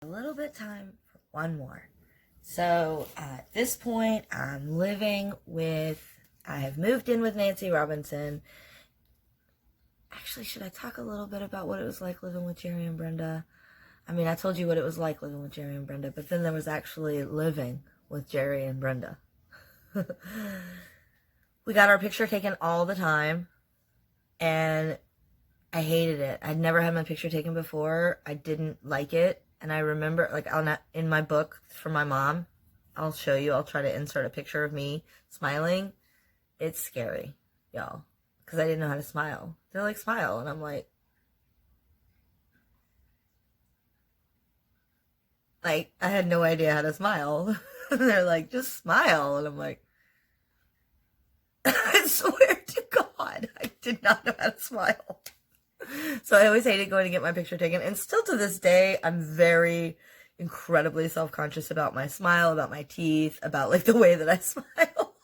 A little bit time for one more. So at this point, I have moved in with Nancy Robinson. Actually, should I talk a little bit about what it was like living with Jerry and Brenda? I mean, I told you what it was like living with Jerry and Brenda, but then there was actually living with Jerry and Brenda. We got our picture taken all the time, and I hated it. I'd never had my picture taken before. I didn't like it. And I remember, like, in my book for my mom, I'll show you, I'll try to insert a picture of me smiling. It's scary, y'all, because I didn't know how to smile. They're like, smile. And I'm like, I had no idea how to smile. They're like, just smile. And I'm like, I swear to God, I did not know how to smile. So I always hated going to get my picture taken. And still to this day, I'm very incredibly self-conscious about my smile, about my teeth, about like the way that I smile.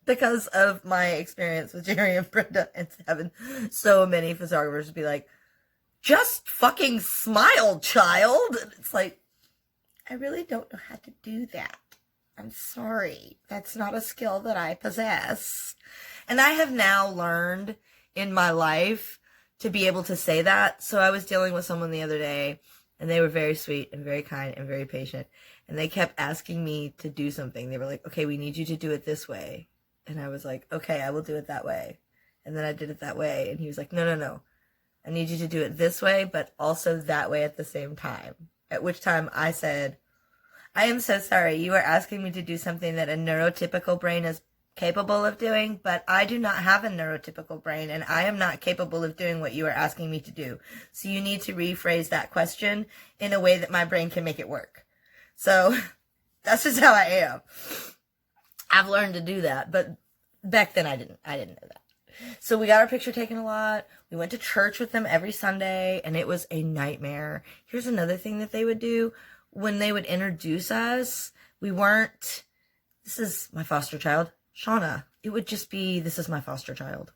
Because of my experience with Jerry and Brenda and having so many photographers be like, just fucking smile, child. And it's like, I really don't know how to do that. I'm sorry. That's not a skill that I possess. And I have now learned in my life to be able to say that. So I was dealing with someone the other day, and they were very sweet and very kind and very patient. And they kept asking me to do something. They were like, okay, we need you to do it this way. And I was like, okay, I will do it that way. And then I did it that way. And he was like, no. I need you to do it this way, but also that way at the same time. At which time I said, I am so sorry. You are asking me to do something that a neurotypical brain is capable of doing, but I do not have a neurotypical brain, and I am not capable of doing what you are asking me to do. So you need to rephrase that question in a way that my brain can make it work. So that's just how I am. I've learned to do that, but back then I didn't know that. So we got our picture taken a lot. We went to church with them every Sunday, and it was a nightmare. Here's another thing that they would do. When they would introduce us, this is my foster child, Shauna. It would just be, this is my foster child.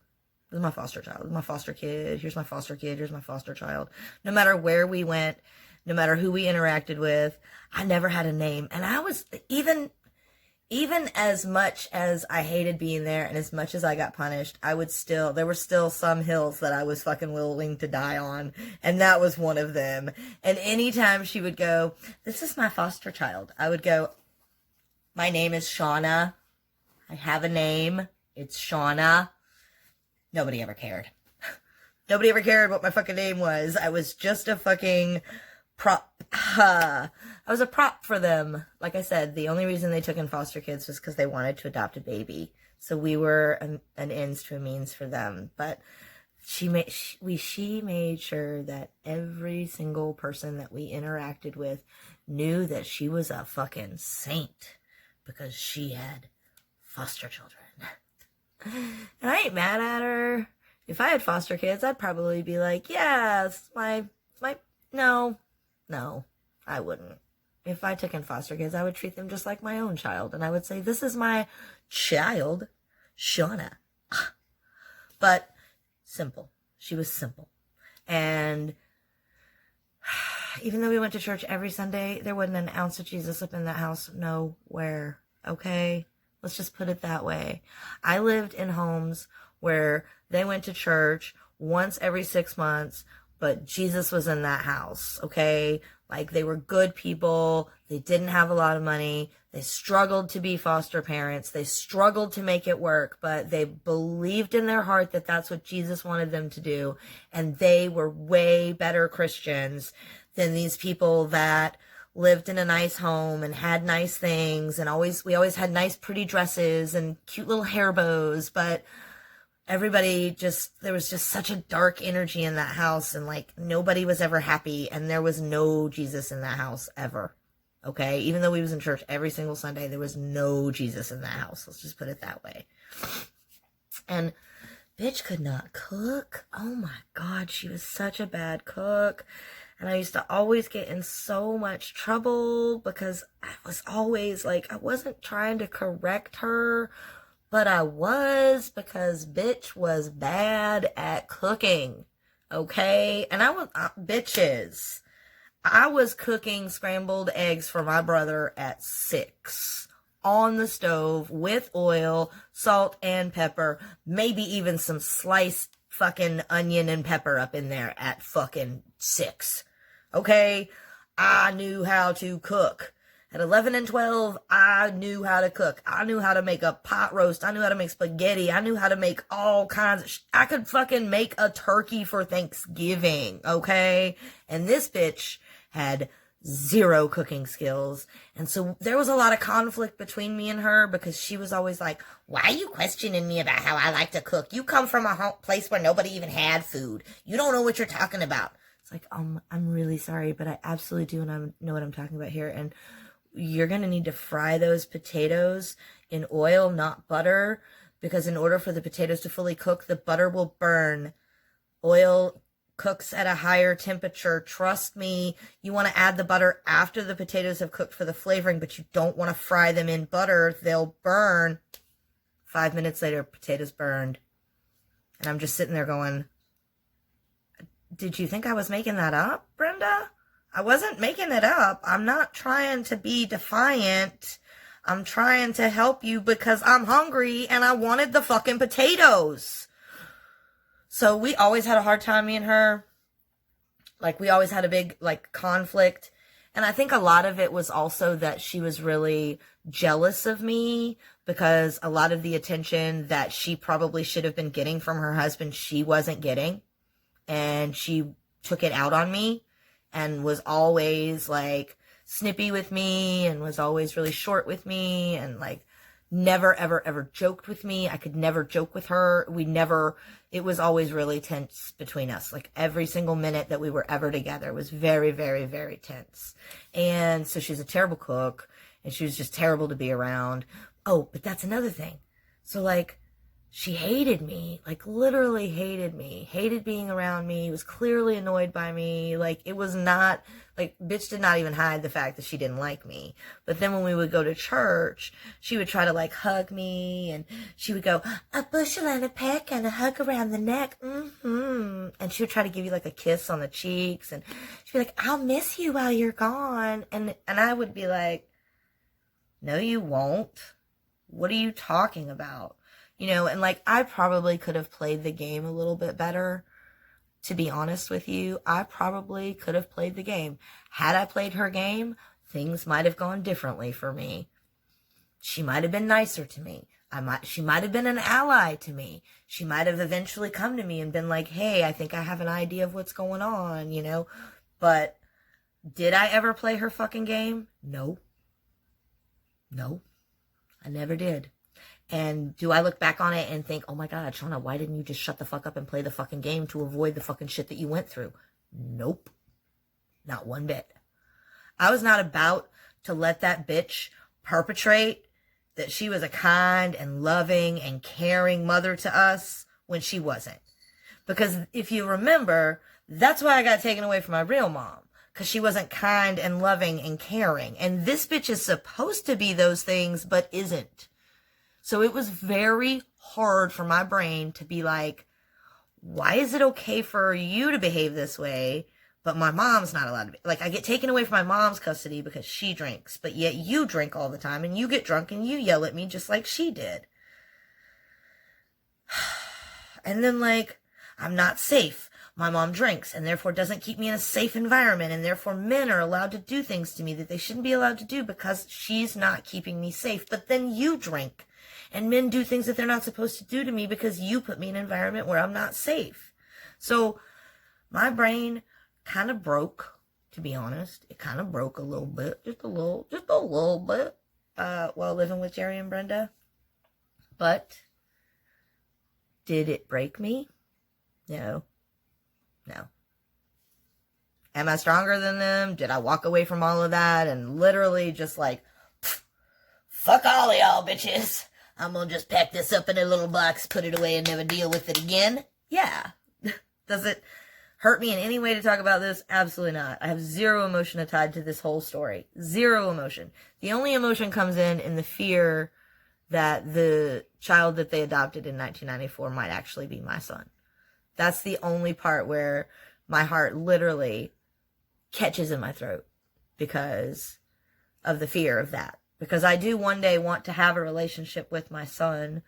This is my foster child. This is my foster kid. Here's my foster kid. Here's my foster child. No matter where we went, no matter who we interacted with, I never had a name. And I was, even as much as I hated being there and as much as I got punished, there were still some hills that I was fucking willing to die on. And that was one of them. And anytime she would go, this is my foster child, I would go, my name is Shauna. I have a name. It's Shauna. Nobody ever cared. Nobody ever cared what my fucking name was. I was just a fucking prop. I was a prop for them. Like I said, the only reason they took in foster kids was because they wanted to adopt a baby. So we were an ends to a means for them. But she made sure that every single person that we interacted with knew that she was a fucking saint because she had foster children. And I ain't mad at her. If I had foster kids, I'd probably be like, yeah, no, I wouldn't. If I took in foster kids, I would treat them just like my own child. And I would say, this is my child, Shauna. But simple. She was simple. And even though we went to church every Sunday, there wasn't an ounce of Jesus up in that house. Nowhere. Okay? Let's just put it that way. I lived in homes where they went to church once every 6 months, but Jesus was in that house, okay? Like, they were good people. They didn't have a lot of money. They struggled to be foster parents. They struggled to make it work, but they believed in their heart that that's what Jesus wanted them to do. And they were way better Christians than these people that lived in a nice home and had nice things. And we always had nice, pretty dresses and cute little hair bows, but there was just such a dark energy in that house, and like nobody was ever happy, and there was no Jesus in that house ever. Okay? Even though we was in church every single Sunday, there was no Jesus in that house. Let's just put it that way. And bitch could not cook. Oh my God, she was such a bad cook. And I used to always get in so much trouble because I was always like, I wasn't trying to correct her, but I was, because bitch was bad at cooking. Okay? And bitches. I was cooking scrambled eggs for my brother at 6 on the stove with oil, salt, and pepper, maybe even some sliced fucking onion and pepper up in there at fucking 6. Okay? I knew how to cook. At 11 and 12, I knew how to cook. I knew how to make a pot roast. I knew how to make spaghetti. I knew how to make all kinds of I could fucking make a turkey for Thanksgiving, okay? And this bitch had 0 cooking skills. And so there was a lot of conflict between me and her because she was always like, why are you questioning me about how I like to cook? You come from a place where nobody even had food. You don't know what you're talking about. It's like, I'm really sorry, but I absolutely do know what I'm talking about here. And you're going to need to fry those potatoes in oil, not butter, because in order for the potatoes to fully cook, the butter will burn. Oil cooks at a higher temperature. Trust me, you want to add the butter after the potatoes have cooked for the flavoring, but you don't want to fry them in butter. They'll burn. 5 minutes later, potatoes burned. And I'm just sitting there going, did you think I was making that up, Brenda? I wasn't making it up. I'm not trying to be defiant. I'm trying to help you because I'm hungry and I wanted the fucking potatoes. So we always had a hard time, me and her. Like, we always had a big, conflict. And I think a lot of it was also that she was really jealous of me because a lot of the attention that she probably should have been getting from her husband, she wasn't getting. And she took it out on me. And was always, snippy with me and was always really short with me and, never, ever, ever joked with me. I could never joke with her. It was always really tense between us. Every single minute that we were ever together was very, very, very tense. And so she's a terrible cook and she was just terrible to be around. Oh, but that's another thing. So, she hated me, literally hated me, hated being around me, was clearly annoyed by me. It was not, bitch did not even hide the fact that she didn't like me. But then when we would go to church, she would try to, hug me, and she would go, a bushel and a peck and a hug around the neck, And she would try to give you, a kiss on the cheeks, and she'd be like, I'll miss you while you're gone. And I would be like, no, you won't. What are you talking about? And I probably could have played the game a little bit better, to be honest with you. I probably could have played the game. Had I played her game, things might have gone differently for me. She might have been nicer to me. She might have been an ally to me. She might have eventually come to me and been like, hey, I think I have an idea of what's going on, But did I ever play her fucking game? No. No, I never did. And do I look back on it and think, oh my God, Shauna, why didn't you just shut the fuck up and play the fucking game to avoid the fucking shit that you went through? Nope. Not one bit. I was not about to let that bitch perpetrate that she was a kind and loving and caring mother to us when she wasn't. Because if you remember, that's why I got taken away from my real mom. Because she wasn't kind and loving and caring. And this bitch is supposed to be those things, but isn't. So it was very hard for my brain to be like, why is it okay for you to behave this way, but my mom's not allowed to be? I get taken away from my mom's custody because she drinks, but yet you drink all the time and you get drunk and you yell at me just like she did. And then I'm not safe. My mom drinks and therefore doesn't keep me in a safe environment, and therefore men are allowed to do things to me that they shouldn't be allowed to do because she's not keeping me safe. But then you drink. And men do things that they're not supposed to do to me because you put me in an environment where I'm not safe. So my brain kind of broke, to be honest. It kind of broke a little bit, just a little bit, while living with Jerry and Brenda. But did it break me? No. Am I stronger than them? Did I walk away from all of that and literally just fuck all of y'all bitches? I'm gonna just pack this up in a little box, put it away, and never deal with it again? Yeah. Does it hurt me in any way to talk about this? Absolutely not. I have zero emotion tied to this whole story. Zero emotion. The only emotion comes in the fear that the child that they adopted in 1994 might actually be my son. That's the only part where my heart literally catches in my throat because of the fear of that. Because I do one day want to have a relationship with my son.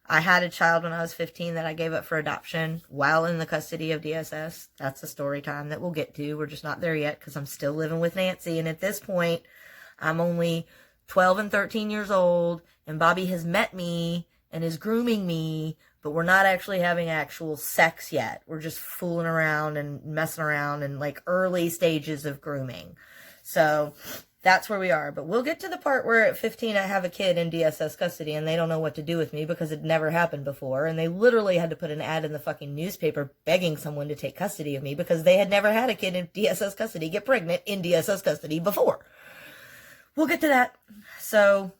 I had a child when I was 15 that I gave up for adoption while in the custody of DSS. That's a story time that we'll get to. We're just not there yet because I'm still living with Nancy. And at this point, I'm only 12 and 13 years old, and Bobby has met me and is grooming me, but we're not actually having actual sex yet. We're just fooling around and messing around and like early stages of grooming. So that's where we are. But we'll get to the part where at 15 I have a kid in DSS custody and they don't know what to do with me because it never happened before. And they literally had to put an ad in the fucking newspaper begging someone to take custody of me because they had never had a kid in DSS custody get pregnant in DSS custody before. We'll get to that. So,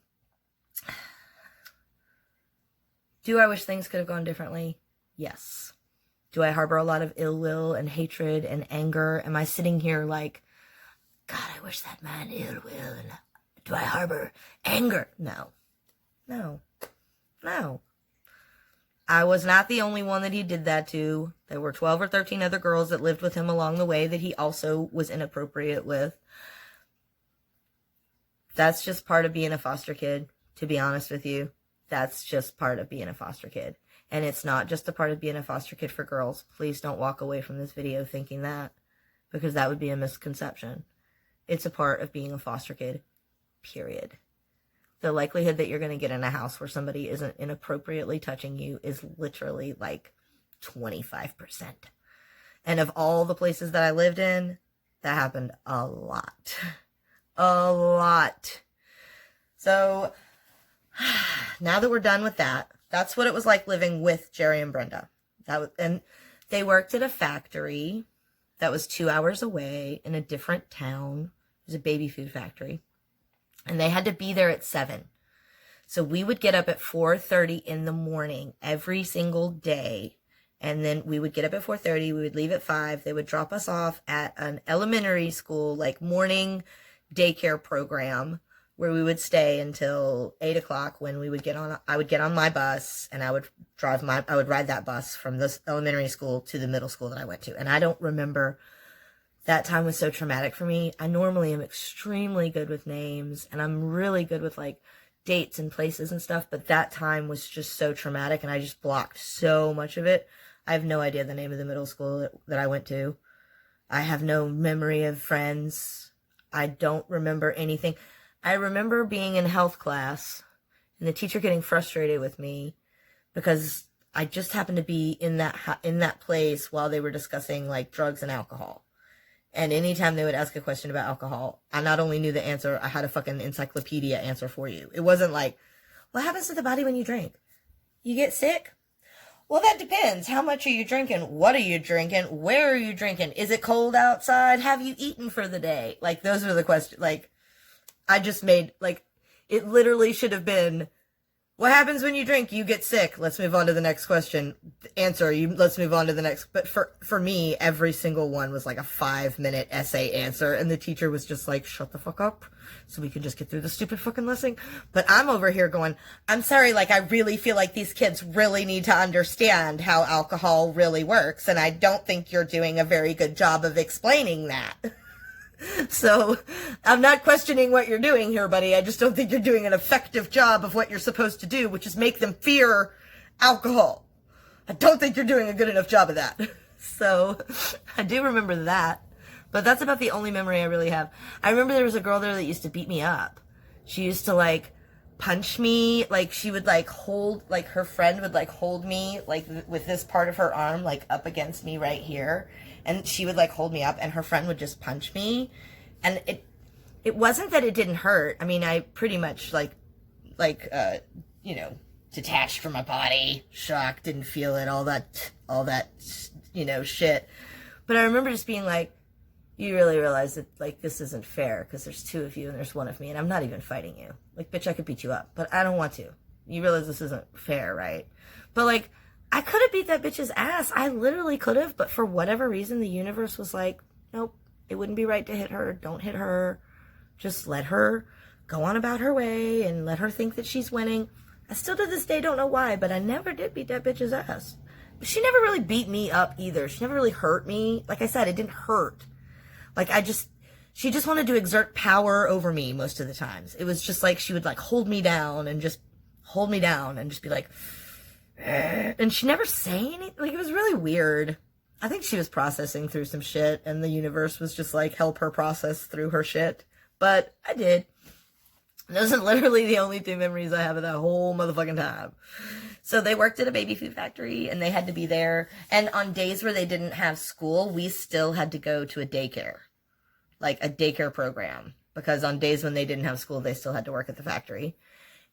do I wish things could have gone differently? Yes. Do I harbor a lot of ill will and hatred and anger? Am I sitting here like, God, I wish that man ill will. And do I harbor anger? No. No. No. I was not the only one that he did that to. There were 12 or 13 other girls that lived with him along the way that he also was inappropriate with. That's just part of being a foster kid, to be honest with you. That's just part of being a foster kid. And it's not just a part of being a foster kid for girls. Please don't walk away from this video thinking that, because that would be a misconception. It's a part of being a foster kid, period. The likelihood that you're going to get in a house where somebody isn't inappropriately touching you is literally like 25%. And of all the places that I lived in, that happened a lot. A lot. So now that we're done with that, that's what it was like living with Jerry and Brenda. And they worked at a factory that was 2 hours away in a different town. It was a baby food factory. And they had to be there at 7. So we would get up at 4:30 in the morning every single day. And then we would get up at 4:30. We would leave at 5. They would drop us off at an elementary school, like morning daycare program, where we would stay until 8 o'clock when we would get on. I would get on my bus and I would ride that bus from this elementary school to the middle school that I went to. And I don't remember. That time was so traumatic for me. I normally am extremely good with names and I'm really good with like dates and places and stuff. But that time was just so traumatic and I just blocked so much of it. I have no idea the name of the middle school that I went to. I have no memory of friends. I don't remember anything. I remember being in health class and the teacher getting frustrated with me because I just happened to be in that place while they were discussing like drugs and alcohol. And anytime they would ask a question about alcohol, I not only knew the answer, I had a fucking encyclopedia answer for you. It wasn't like, what happens to the body when you drink? You get sick? Well, that depends. How much are you drinking? What are you drinking? Where are you drinking? Is it cold outside? Have you eaten for the day? Like, those are the questions. Like, I just made, like, it literally should have been, what happens when you drink? You get sick. Let's move on to the next question. Answer. Let's move on to the next. But for me, every single one was like a 5-minute essay answer. And the teacher was just like, shut the fuck up so we can just get through the stupid fucking lesson. But I'm over here going, I'm sorry, like, I really feel like these kids really need to understand how alcohol really works. And I don't think you're doing a very good job of explaining that. So, I'm not questioning what you're doing here, buddy. I just don't think you're doing an effective job of what you're supposed to do, which is make them fear alcohol. I don't think you're doing a good enough job of that. So, I do remember that. But that's about the only memory I really have. I remember there was a girl there that used to beat me up. She used to, like, punch me. Like, she would, like, her friend would, like, hold me, like, with this part of her arm, like, up against me right here. And she would, like, hold me up, and her friend would just punch me. And it wasn't that it didn't hurt. I mean, I pretty much, detached from my body, shocked, didn't feel it, all that, shit. But I remember just being like, you really realize that, like, this isn't fair, because there's 2 of you and there's 1 of me, and I'm not even fighting you. Like, bitch, I could beat you up, but I don't want to. You realize this isn't fair, right? But, like, I could have beat that bitch's ass. I literally could have, but for whatever reason, the universe was like, nope, it wouldn't be right to hit her. Don't hit her. Just let her go on about her way and let her think that she's winning. I still to this day don't know why, but I never did beat that bitch's ass. But she never really beat me up either. She never really hurt me. Like I said, it didn't hurt. Like, she just wanted to exert power over me most of the times. It was just like she would like hold me down and just be like, and she never say anything. Like, it was really weird. I think she was processing through some shit, and the universe was just like, help her process through her shit. But I did. Those are literally the only 2 memories I have of that whole motherfucking time. So they worked at a baby food factory, and they had to be there. And on days where they didn't have school, we still had to go to a daycare. Like a daycare program. Because on days when they didn't have school, they still had to work at the factory.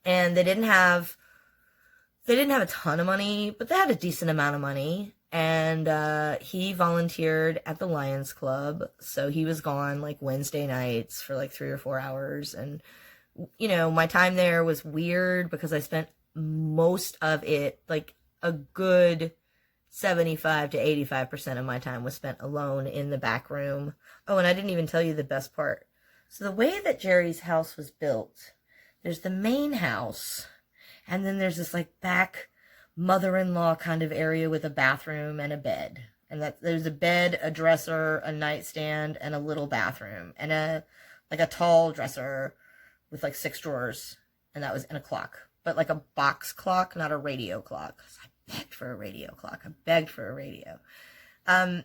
And they didn't have a ton of money, but they had a decent amount of money. And he volunteered at the Lions Club, so he was gone like Wednesday nights for like 3 or 4 hours. And you know, my time there was weird because I spent most of it, like a good 75 to 85% of my time was spent alone in the back room. Oh, and I didn't even tell you the best part. So the way that Jerry's house was built, there's the main house, and then there's this like back mother-in-law kind of area with a bathroom and a bed. And that there's a bed, a dresser, a nightstand, and a little bathroom, and a tall dresser with like 6 drawers, and that was in a clock, but like a box clock, not a radio clock. So I begged for a radio clock. I begged for a radio. And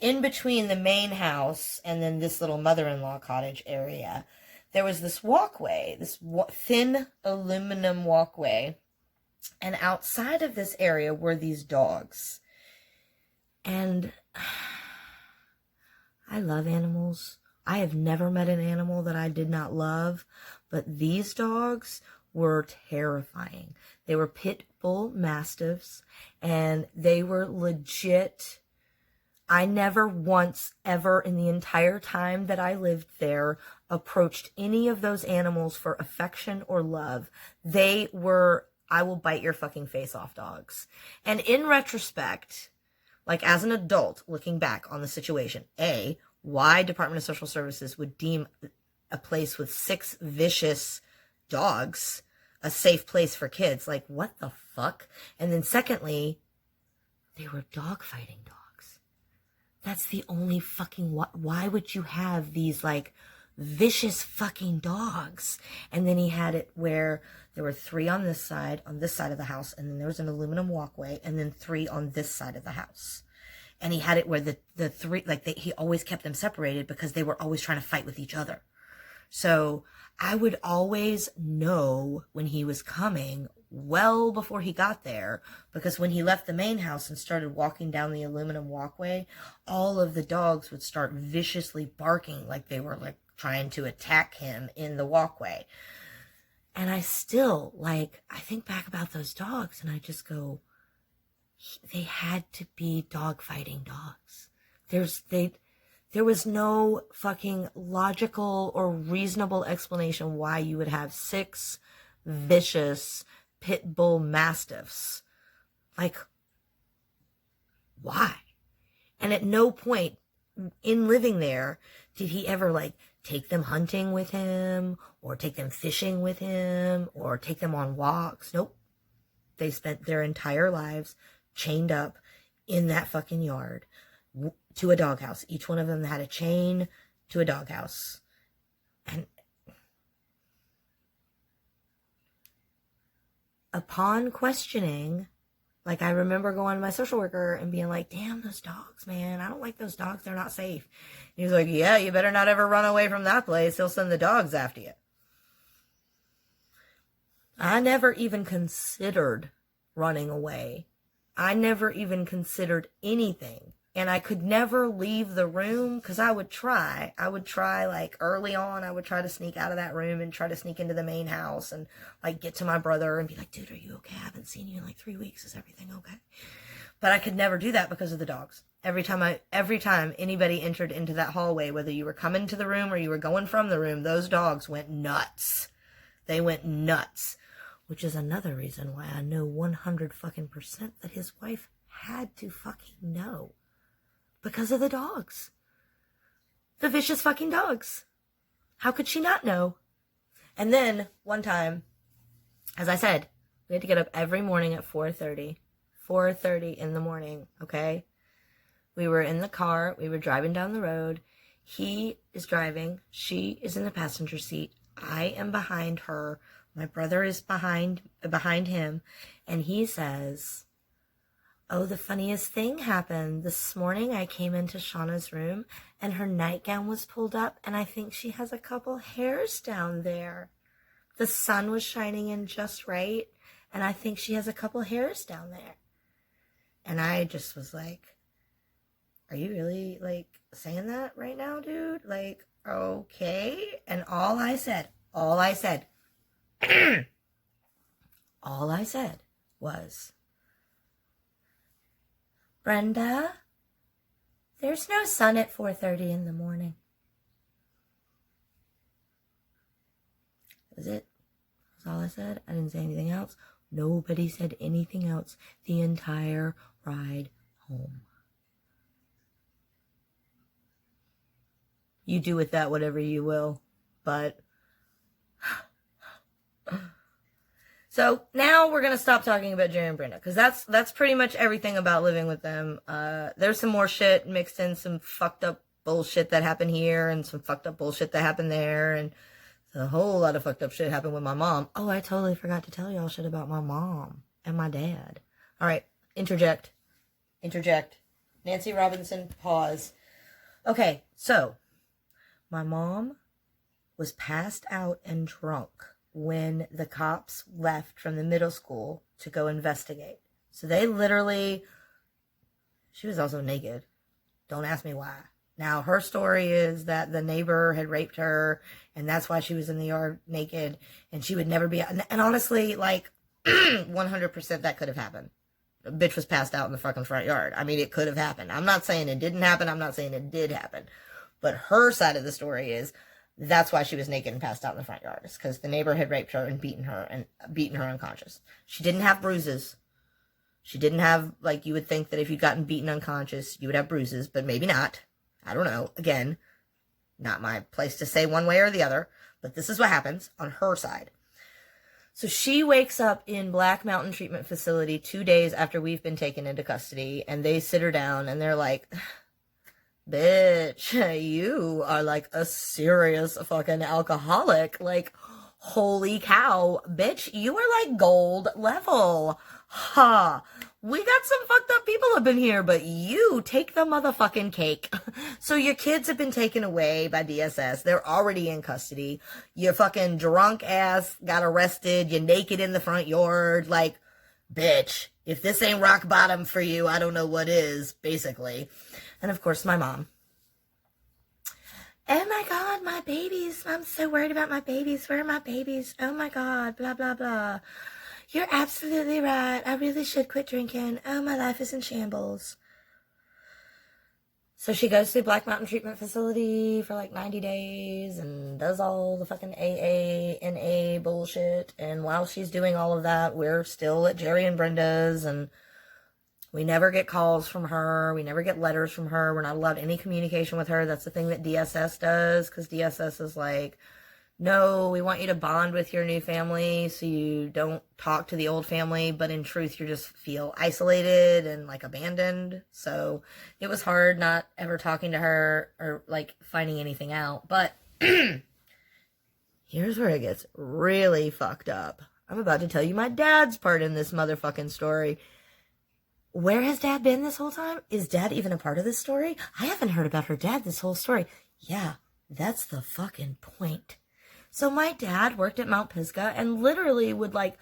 in between the main house and then this little mother-in-law cottage area, there was this walkway, this thin aluminum walkway. And outside of this area were these dogs. And I love animals. I have never met an animal that I did not love, but these dogs were terrifying. They were pit bull mastiffs, and they were legit. I never once ever in the entire time that I lived there approached any of those animals for affection or love. They were, I will bite your fucking face off dogs. And in retrospect, like as an adult looking back on the situation, why Department of Social Services would deem a place with 6 vicious dogs a safe place for kids. Like, what the fuck? And then secondly, they were dog fighting dogs. That's the only fucking, why would you have these like vicious fucking dogs? And then he had it where there were 3 on this side of the house, and then there was an aluminum walkway, and then 3 on this side of the house. And he had it where the 3, like he always kept them separated because they were always trying to fight with each other. So I would always know when he was coming well before he got there, because when he left the main house and started walking down the aluminum walkway, all of the dogs would start viciously barking like they were like trying to attack him in the walkway. And I still, like, I think back about those dogs and I just go, they had to be dog fighting dogs. There was no fucking logical or reasonable explanation why you would have 6 vicious pit bull mastiffs. Like, why? And at no point in living there did he ever like take them hunting with him or take them fishing with him or take them on walks. Nope. They spent their entire lives chained up in that fucking yard to a doghouse. Each one of them had a chain to a doghouse. And upon questioning, like I remember going to my social worker and being like, damn, those dogs, man, I don't like those dogs. They're not safe. And he was like, yeah, you better not ever run away from that place. He'll send the dogs after you. I never even considered running away. I never even considered anything. And I could never leave the room because I would try like early on, I would try to sneak out of that room and try to sneak into the main house and like get to my brother and be like, dude, are you okay? I haven't seen you in like 3 weeks. Is everything okay? But I could never do that because of the dogs. Every time anybody entered into that hallway, whether you were coming to the room or you were going from the room, those dogs went nuts. They went nuts. Which is another reason why I know 100 fucking % that his wife had to fucking know. Because of the dogs. The vicious fucking dogs. How could she not know? And then, one time, as I said, we had to get up every morning at 4:30. 4:30 in the morning, okay? We were in the car. We were driving down the road. He is driving. She is in the passenger seat. I am behind her. My brother is behind him. And he says, oh, the funniest thing happened. This morning I came into Shauna's room and her nightgown was pulled up and I think she has a couple hairs down there. The sun was shining in just right and I think she has a couple hairs down there. And I just was like, are you really like saying that right now, dude? Like, okay. And all I said was, Brenda, there's no sun at 4:30 in the morning. That was it. That's all I said. I didn't say anything else. Nobody said anything else the entire ride home. You do with that whatever you will, but... So now we're going to stop talking about Jerry and Brenda, because that's pretty much everything about living with them. There's some more shit mixed in, some fucked up bullshit that happened here and some fucked up bullshit that happened there, and a whole lot of fucked up shit happened with my mom. Oh, I totally forgot to tell y'all shit about my mom and my dad. All right, interject. Nancy Robinson, pause. Okay, so my mom was passed out and drunk when the cops left from the middle school to go investigate. So they literally, she was also naked. Don't ask me why. Now, her story is that the neighbor had raped her, and that's why she was in the yard naked, and she would never be, and honestly, like, 100% that could have happened. A bitch was passed out in the fucking front yard. I mean, it could have happened. I'm not saying it didn't happen. I'm not saying it did happen. But her side of the story is, that's why she was naked and passed out in the front yard. It's because the neighbor had raped her and beaten her unconscious. She didn't have bruises. She didn't have, like, you would think that if you'd gotten beaten unconscious, you would have bruises, but maybe not. I don't know. Again, not my place to say one way or the other, but this is what happens on her side. So she wakes up in Black Mountain Treatment Facility 2 days after we've been taken into custody, and they sit her down and they're like, bitch, you are like a serious fucking alcoholic. Like, holy cow, bitch, you are like gold level. Ha. We got some fucked up people up in here, but you take the motherfucking cake. So your kids have been taken away by DSS. They're already in custody. Your fucking drunk ass got arrested. You're naked in the front yard. Like, bitch, if this ain't rock bottom for you, I don't know what is, basically. And of course, my mom. Oh my God, my babies. I'm so worried about my babies. Where are my babies? Oh my God, blah, blah, blah. You're absolutely right. I really should quit drinking. Oh, my life is in shambles. So she goes to Black Mountain Treatment Facility for like 90 days and does all the fucking AA, NA bullshit. And while she's doing all of that, we're still at Jerry and Brenda's, and we never get calls from her. We never get letters from her. We're not allowed any communication with her. That's the thing that DSS does, because DSS is like, no, we want you to bond with your new family so you don't talk to the old family, but in truth, you just feel isolated and like abandoned. So it was hard not ever talking to her or like finding anything out. But here's where it gets really fucked up. I'm about to tell you my dad's part in this motherfucking story. Where has dad been this whole time? Is dad even a part of this story? I haven't heard about her dad this whole story. Yeah, that's the fucking point. So my dad worked at Mount Pisgah and literally would like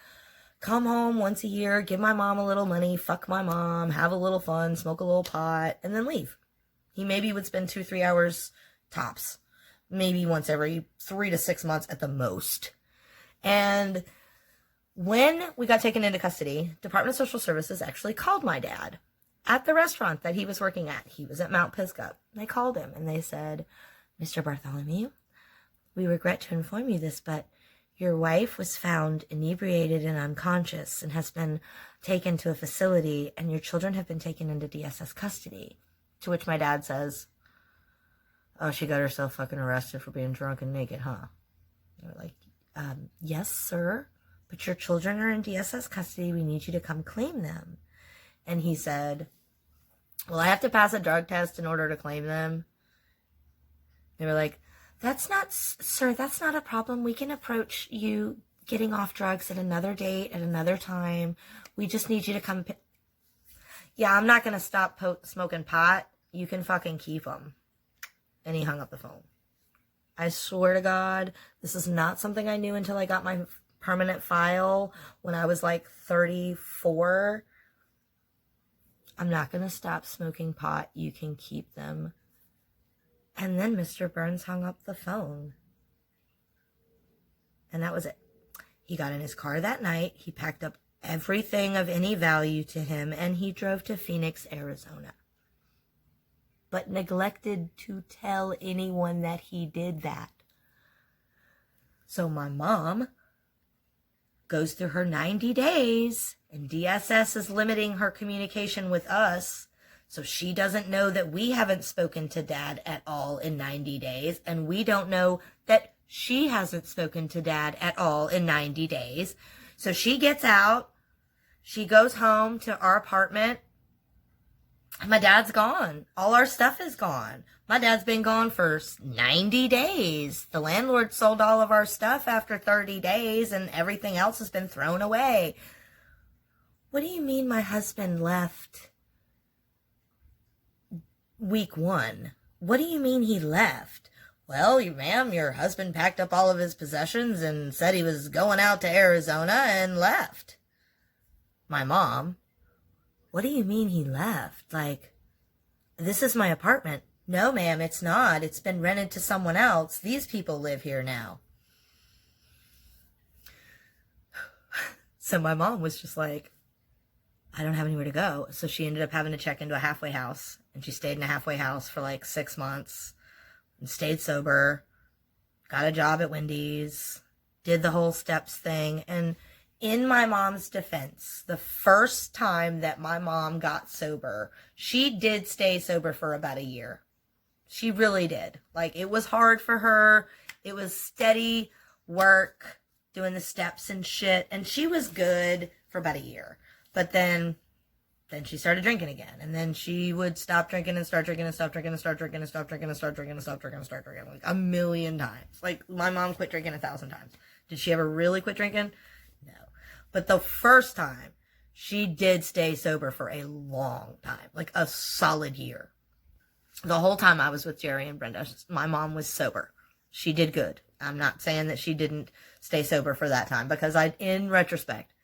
come home once a year, give my mom a little money, fuck my mom, have a little fun, smoke a little pot, and then leave. He maybe would spend 2-3 hours tops, maybe once every 3 to 6 months at the most. And when we got taken into custody, Department of Social Services actually called my dad at the restaurant that he was working at. He was at Mount Pisgah. They called him and they said, Mr. Bartholomew, we regret to inform you this, but your wife was found inebriated and unconscious and has been taken to a facility, and your children have been taken into DSS custody. To which my dad says, oh, she got herself fucking arrested for being drunk and naked, huh? They were like, yes, sir, but your children are in DSS custody. We need you to come claim them. And he said, well, I have to pass a drug test in order to claim them. They were like, sir, that's not a problem. We can approach you getting off drugs at another date, at another time. We just need you to come. Yeah, I'm not going to stop smoking pot. You can fucking keep them. And he hung up the phone. I swear to God, this is not something I knew until I got my permanent file when I was like 34. I'm not going to stop smoking pot. You can keep them. And then Mr. Burns hung up the phone. And that was it. He got in his car that night. He packed up everything of any value to him, and he drove to Phoenix, Arizona. But neglected to tell anyone that he did that. So my mom goes through her 90 days, and DSS is limiting her communication with us, so she doesn't know that we haven't spoken to Dad at all in 90 days, and we don't know that she hasn't spoken to Dad at all in 90 days. So she gets out, she goes home to our apartment. My dad's gone. All our stuff is gone. My dad's been gone for 90 days. The landlord sold all of our stuff after 30 days, and everything else has been thrown away. What do you mean my husband left week 1? What do you mean he left? Well, ma'am, your husband packed up all of his possessions and said he was going out to Arizona and left. My mom, what do you mean he left? Like, this is my apartment. No, ma'am, it's not. It's been rented to someone else. These people live here now. So my mom was just like, I don't have anywhere to go. So she ended up having to check into a halfway house. And she stayed in a halfway house for like 6 months. And stayed sober. Got a job at Wendy's. Did the whole steps thing. And in my mom's defense, the first time that my mom got sober, she did stay sober for about a year. She really did. Like, it was hard for her. It was steady work, doing the steps and shit. And she was good for about a year. But then she started drinking again. And then she would stop drinking and start drinking and stop drinking and start drinking and stop drinking and start drinking and stop drinking and start drinking. Like, a million times. Like, my mom quit drinking 1,000 times. Did she ever really quit drinking? No. But the first time, she did stay sober for a long time. Like, a solid year. The whole time I was with Jerry and Brenda, my mom was sober. She did good. I'm not saying that she didn't stay sober for that time, because in retrospect,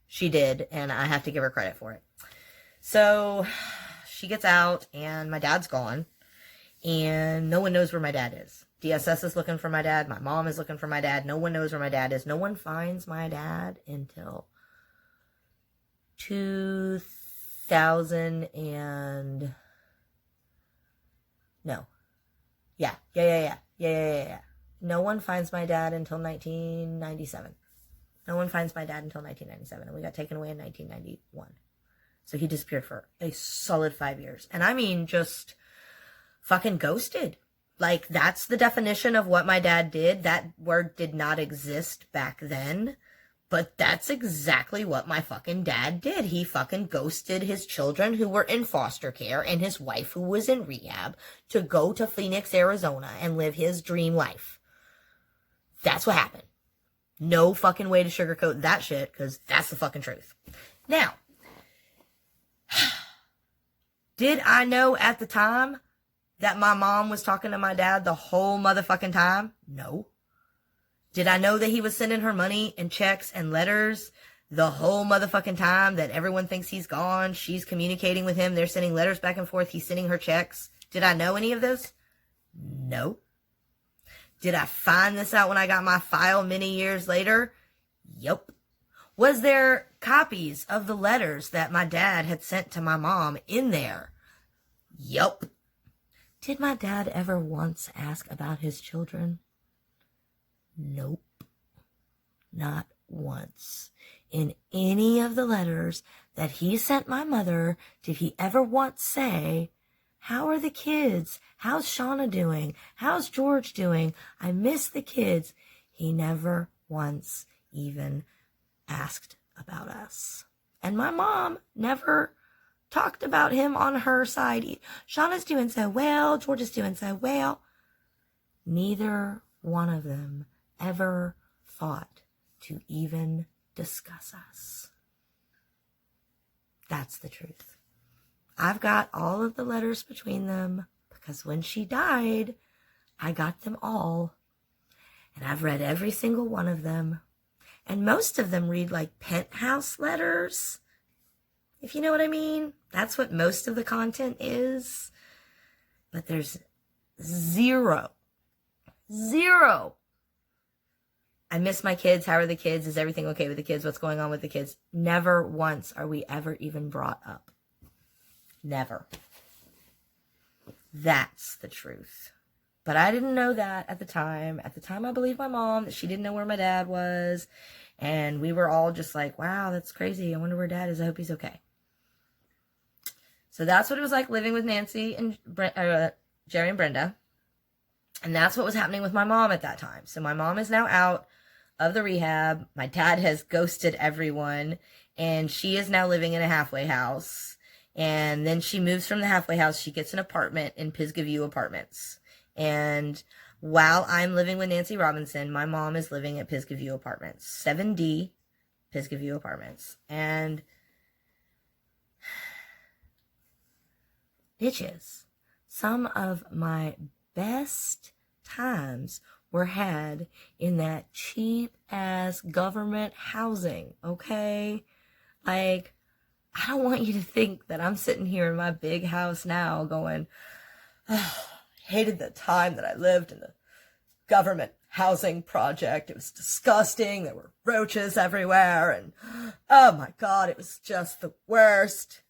she did, and I have to give her credit for it. So she gets out, and my dad's gone, and no one knows where my dad is. DSS is looking for my dad. My mom is looking for my dad. No one knows where my dad is. No one finds my dad until 2000 and... No. Yeah. No one finds my dad until 1997. No one finds my dad until 1997, and we got taken away in 1991. So he disappeared for a solid 5 years. And I mean, just fucking ghosted. Like, that's the definition of what my dad did. That word did not exist back then, but that's exactly what my fucking dad did. He fucking ghosted his children who were in foster care and his wife who was in rehab to go to Phoenix, Arizona and live his dream life. That's what happened. No fucking way to sugarcoat that shit, because that's the fucking truth. Now, did I know at the time that my mom was talking to my dad the whole motherfucking time? No. Did I know that he was sending her money and checks and letters the whole motherfucking time, that everyone thinks he's gone? She's communicating with him. They're sending letters back and forth. He's sending her checks. Did I know any of this? No. Did I find this out when I got my file many years later? Yep. Was there copies of the letters that my dad had sent to my mom in there? Yep. Did my dad ever once ask about his children? Nope. Not once. In any of the letters that he sent my mother, did he ever once say, how are the kids? How's Shauna doing? How's George doing? I miss the kids. He never once even asked about us. And my mom never talked about him on her side. Shauna's doing so well. George is doing so well. neither one of them ever thought to even discuss us. That's the truth. I've got all of the letters between them because when she died, I got them all. And I've read every single one of them. And most of them read like penthouse letters, if you know what I mean. That's what most of the content is. But there's zero. I miss my kids. How are the kids? Is everything okay with the kids? What's going on with the kids? Never once are we ever even brought up. Never. That's the truth. But I didn't know that at the time. At the time, I believed my mom that she didn't know where my dad was. And we were all just like, wow, that's crazy. I wonder where dad is. I hope he's okay. So that's what it was like living with Nancy and Jerry and Brenda. And that's what was happening with my mom at that time. So my mom is now out of the rehab. My dad has ghosted everyone. And she is now living in a halfway house. And then she moves from the halfway house. She gets an apartment in Pisgah View Apartments. And while I'm living with Nancy Robinson, my mom is living at Pisgah View Apartments. 7D Pisgah View Apartments. And bitches, some of my best times were had in that cheap-ass government housing, okay? Like, I don't want you to think that I'm sitting here in my big house now going, oh, hated the time that I lived in the government housing project. It was disgusting. There were roaches everywhere. And oh my God, it was just the worst.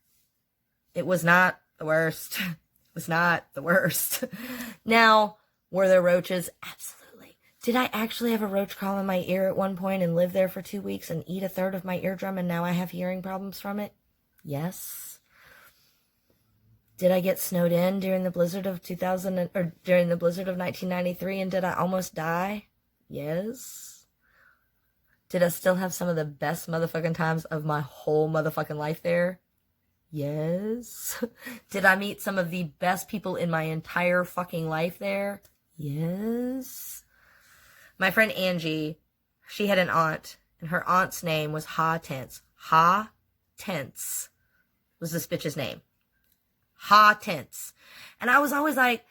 It was not the worst. It was not the worst. Now, were there roaches? Absolutely. Did I actually have a roach crawl in my ear at one point and live there for 2 weeks and eat a third of my eardrum and now I have hearing problems from it? Yes. Did I get snowed in during the blizzard of 1993 and did I almost die? Yes. Did I still have some of the best motherfucking times of my whole motherfucking life there? Yes. Did I meet some of the best people in my entire fucking life there? Yes. My friend Angie, she had an aunt, and her aunt's name was Ha Tense. Ha Tense was this bitch's name. Ha Tense. And I was always like,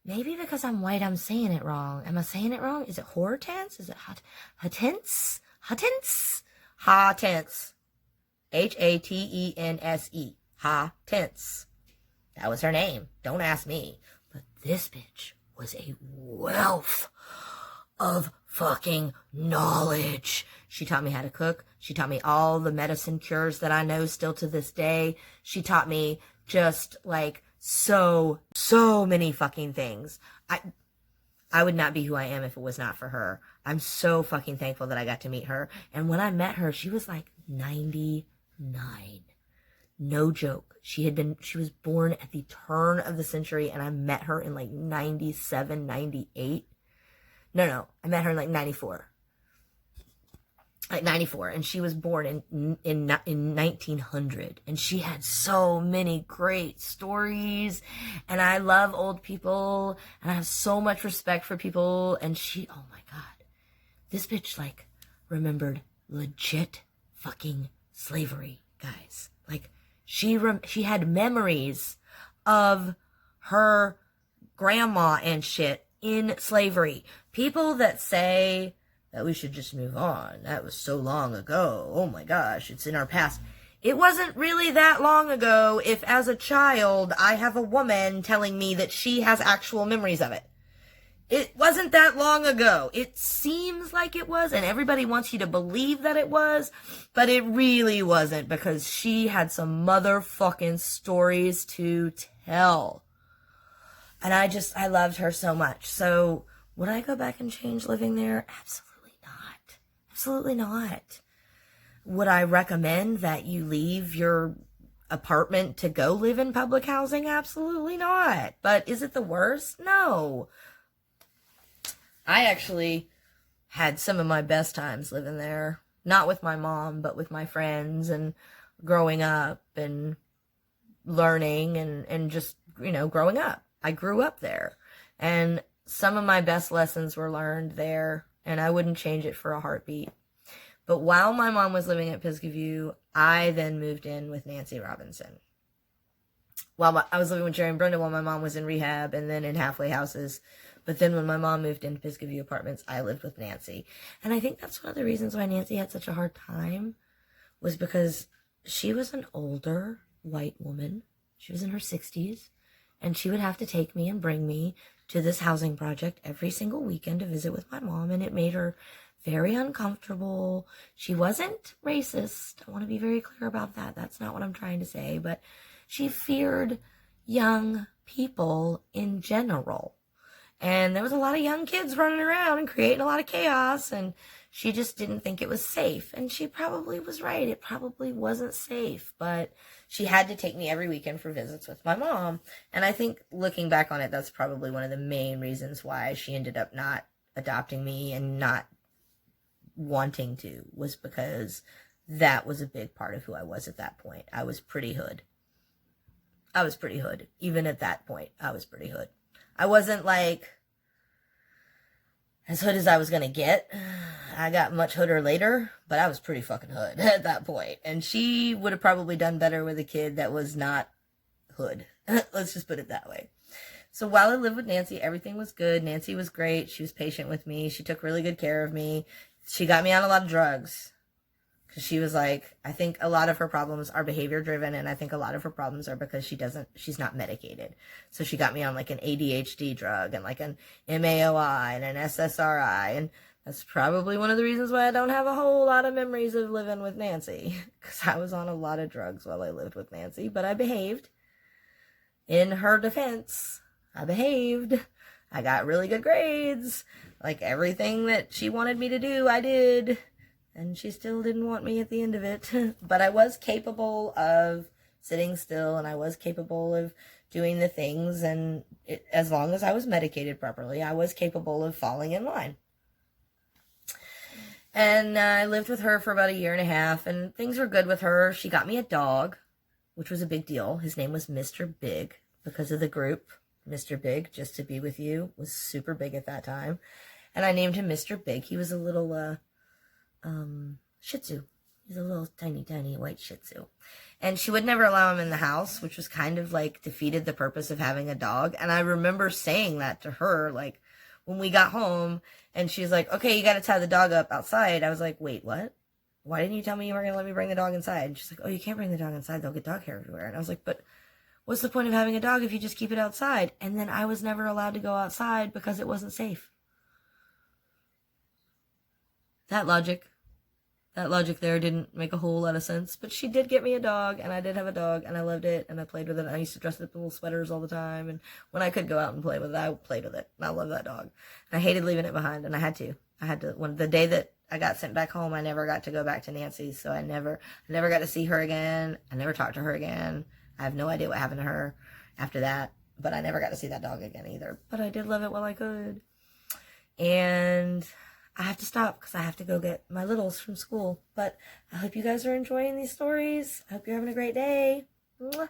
maybe because I'm white, I'm saying it wrong. Am I saying it wrong? Is it horror tense? Is it Ha-tense? Ha-tense? Ha-tense. Hatense. Ha-tense. That was her name. Don't ask me. But this bitch was a wealth of fucking knowledge. She taught me how to cook. She taught me all the medicine cures that I know still to this day. She taught me just like so many fucking things. I would not be who I am if it was not for her. I'm so fucking thankful that I got to meet her. And when I met her, she was like 99. No joke. She was born at the turn of the century and I met her in like 97, 98. No, I met her in like 94. Like 94, and she was born in 1900, and she had so many great stories, and I love old people, and I have so much respect for people, and oh my God, this bitch, like, remembered legit fucking slavery, guys. Like, she had memories of her grandma and shit in slavery. People that say that we should just move on. That was so long ago. Oh my gosh, it's in our past. It wasn't really that long ago if as a child I have a woman telling me that she has actual memories of it. It wasn't that long ago. It seems like it was, and everybody wants you to believe that it was, but it really wasn't because she had some motherfucking stories to tell. And I loved her so much. So would I go back and change living there? Absolutely. Absolutely not. Would I recommend that you leave your apartment to go live in public housing? Absolutely not. But is it the worst? No. I actually had some of my best times living there. Not with my mom, but with my friends and growing up and learning and just, growing up. I grew up there. And some of my best lessons were learned there, and I wouldn't change it for a heartbeat. But while my mom was living at Pisgah View, I then moved in with Nancy Robinson. I was living with Jerry and Brenda while my mom was in rehab and then in halfway houses. But then when my mom moved into Pisgah View Apartments, I lived with Nancy. And I think that's one of the reasons why Nancy had such a hard time, was because she was an older white woman. She was in her 60s. And she would have to take me and bring me to this housing project every single weekend to visit with my mom. And it made her very uncomfortable. She wasn't racist. I want to be very clear about that. That's not what I'm trying to say. But she feared young people in general. And there was a lot of young kids running around and creating a lot of chaos. And she just didn't think it was safe. And she probably was right. It probably wasn't safe. But she had to take me every weekend for visits with my mom. And I think looking back on it, that's probably one of the main reasons why she ended up not adopting me and not wanting to, was because that was a big part of who I was at that point. I was pretty hood. Even at that point, I was pretty hood. I wasn't like as hood as I was going to get. I got much hooder later, but I was pretty fucking hood at that point. And she would have probably done better with a kid that was not hood. Let's just put it that way. So while I lived with Nancy, everything was good. Nancy was great. She was patient with me. She took really good care of me. She got me on a lot of drugs. Because she was like, I think a lot of her problems are behavior driven, and I think a lot of her problems are because she's not medicated. So she got me on like an ADHD drug and like an MAOI and an SSRI, and that's probably one of the reasons why I don't have a whole lot of memories of living with Nancy, because I was on a lot of drugs while I lived with Nancy, but I behaved. In her defense, I behaved. I got really good grades. Like everything that she wanted me to do, I did. And she still didn't want me at the end of it. But I was capable of sitting still, and I was capable of doing the things. And as long as I was medicated properly, I was capable of falling in line. And I lived with her for about 1.5 years, and things were good with her. She got me a dog, which was a big deal. His name was Mr. Big, because of the group. Mr. Big, just to be with you, was super big at that time. And I named him Mr. Big. He was a little, Shih Tzu. He's a little tiny white Shih Tzu. And she would never allow him in the house, which was kind of like defeated the purpose of having a dog. And I remember saying that to her, like, when we got home, and she's like, okay, you got to tie the dog up outside. I was like, wait, what? Why didn't you tell me you were going to let me bring the dog inside? And she's like, oh, you can't bring the dog inside. They'll get dog hair everywhere. And I was like, but what's the point of having a dog if you just keep it outside? And then I was never allowed to go outside because it wasn't safe. That logic there didn't make a whole lot of sense. But she did get me a dog, and I did have a dog, and I loved it, and I played with it. I used to dress it up in little sweaters all the time, and when I could go out and play with it, I played with it. And I love that dog. And I hated leaving it behind, and I had to. When the day that I got sent back home, I never got to go back to Nancy's, so I never got to see her again. I never talked to her again. I have no idea what happened to her after that, but I never got to see that dog again either. But I did love it while I could. And I have to stop because I have to go get my littles from school. But I hope you guys are enjoying these stories. I hope you're having a great day. Mwah.